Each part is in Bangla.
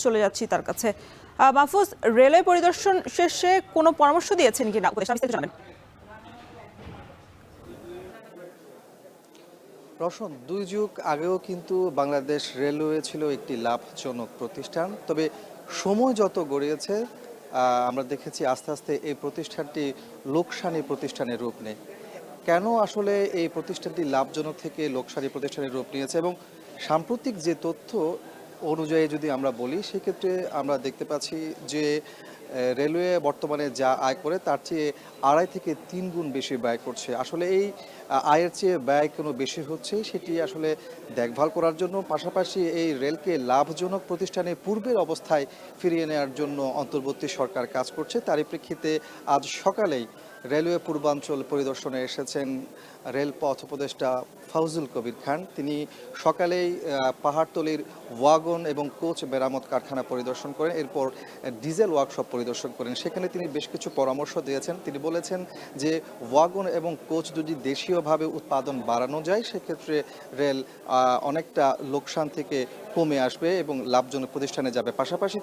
চলে যাচ্ছি তার কাছে। মাহফুজ, রেলওয়ে পরিদর্শন শেষে কোনো পরামর্শ দিয়েছেন কিনা জানাবেন? রওশন, ২ যুগ আগেও কিন্তু বাংলাদেশ রেলওয়ে ছিল একটি লাভজনক প্রতিষ্ঠান। তবে সময় যত গড়িয়েছে আমরা দেখেছি আস্তে আস্তে এই প্রতিষ্ঠানটি লোকসানি প্রতিষ্ঠানের রূপ নেয়। কেন আসলে এই প্রতিষ্ঠানটি লাভজনক থেকে লোকসানি প্রতিষ্ঠানের রূপ নিয়েছে এবং সাম্প্রতিক যে তথ্য অনুযায়ী যদি আমরা বলি, সেক্ষেত্রে আমরা দেখতে পাচ্ছি যে রেলওয়ে বর্তমানে যা আয় করে তার চেয়ে ২.৫ থেকে ৩ গুণ বেশি ব্যয় করছে। আসলে এই আয়ের চেয়ে ব্যয় কোনো বেশি হচ্ছে, সেটি আসলে দেখভাল করার জন্য, পাশাপাশি এই রেলকে লাভজনক প্রতিষ্ঠানে পূর্বের অবস্থায় ফিরিয়ে নেওয়ার জন্য অন্তর্বর্তী সরকার কাজ করছে। তারই প্রেক্ষিতে আজ সকালেই রেলওয়ে পূর্বাঞ্চল পরিদর্শনে এসেছেন রেলপথ উপদেষ্টা ফাউজুল কবির খান। তিনি সকালেই পাহাড়তলীর ওয়াগন এবং কোচ মেরামত কারখানা পরিদর্শন করেন, এরপর ডিজেল ওয়ার্কশপ পরিদর্শন করেন। সেখানে তিনি বেশ কিছু পরামর্শ দিয়েছেন। তিনি বলেছেন যে ওয়াগন এবং কোচ যদি দেশীয়ভাবে উৎপাদন বাড়ানো যায়, সেক্ষেত্রে রেল অনেকটা লোকসান থেকে কমে আসবে এবং লাভজনক প্রতিষ্ঠানে যাবে। পাশাপাশি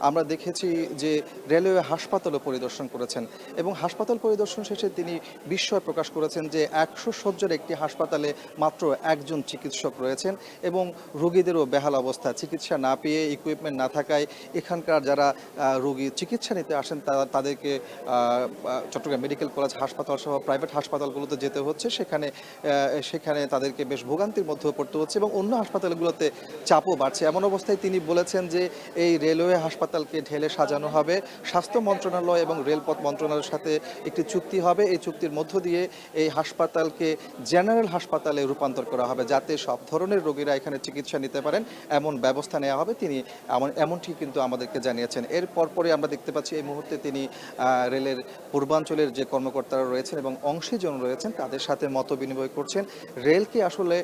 আমরা দেখেছি যে রেলওয়ে হাসপাতালও পরিদর্শন করেছেন এবং হাসপাতাল পরিদর্শন শেষে তিনি বিস্ময় প্রকাশ করেছেন যে ১০০ শয্যার একটি হাসপাতালে মাত্র একজন চিকিৎসক রয়েছেন এবং রোগীদেরও বেহাল অবস্থা। চিকিৎসা না পেয়ে, ইকুইপমেন্ট না থাকায় এখানকার যারা রোগী চিকিৎসা নিতে আসেন তাদেরকে চট্টগ্রাম মেডিকেল কলেজ হাসপাতাল সহ প্রাইভেট হাসপাতালগুলোতে যেতে হচ্ছে। সেখানে তাদেরকে বেশ ভোগান্তির মধ্যেও পড়তে হচ্ছে এবং অন্য হাসপাতালগুলোতে চাপও বাড়ছে। এমন অবস্থায় তিনি বলেছেন যে এই রেলওয়ে হাসপাতালকে ঢেলে সাজানো হবে। স্বাস্থ্য মন্ত্রণালয় এবং রেলপথ মন্ত্রণালয়ের সাথে একটি চুক্তি হবে। এই চুক্তির মধ্য দিয়ে এই হাসপাতালকে জেনারেল হাসপাতালে রূপান্তর করা হবে, যাতে সব ধরনের রোগীরা এখানে চিকিৎসা নিতে পারেন, এমন ব্যবস্থা নেওয়া হবে। তিনি এমনটি কিন্তু আমাদেরকে জানিয়েছেন। এর পরপরই আমরা দেখতে পাচ্ছি এই মুহূর্তে তিনি রেলের পূর্বাঞ্চলের যে কর্মকর্তারা রয়েছেন এবং অংশীজন রয়েছেন তাদের সাথে মত বিনিময় করছেন। রেলকে আসলে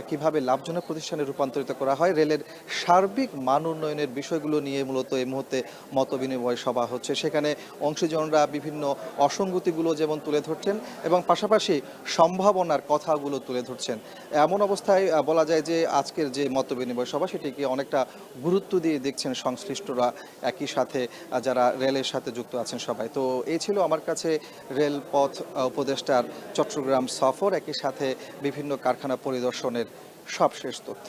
কিভাবে লাভজনক প্রতিষ্ঠানে রূপান্তরিত করা হয়, রেলের সার্বিক মান উন্নয়নের বিষয়গুলো নিয়ে মূলত এই মুহূর্তে মত বিনিময় সভা হচ্ছে। সেখানে অংশীজনরা বিভিন্ন অসঙ্গতিগুলো যেমন তুলে ধরছেন এবং পাশাপাশি সম্ভাবনার কথাগুলো তুলে ধরছেন। এমন অবস্থায় বলা যায় যে আজকের যে মত বিনিময় সভা, সেটিকে অনেকটা গুরুত্ব দিয়ে দেখছেন সংশ্লিষ্টরা, একই সাথে যারা রেলের সাথে যুক্ত আছেন সবাই। তো এই ছিল আমার কাছে রেলপথ উপদেষ্টার চট্টগ্রাম সফর, একই সাথে বিভিন্ন কারখানা পরিদর্শনের সবশেষ তথ্য।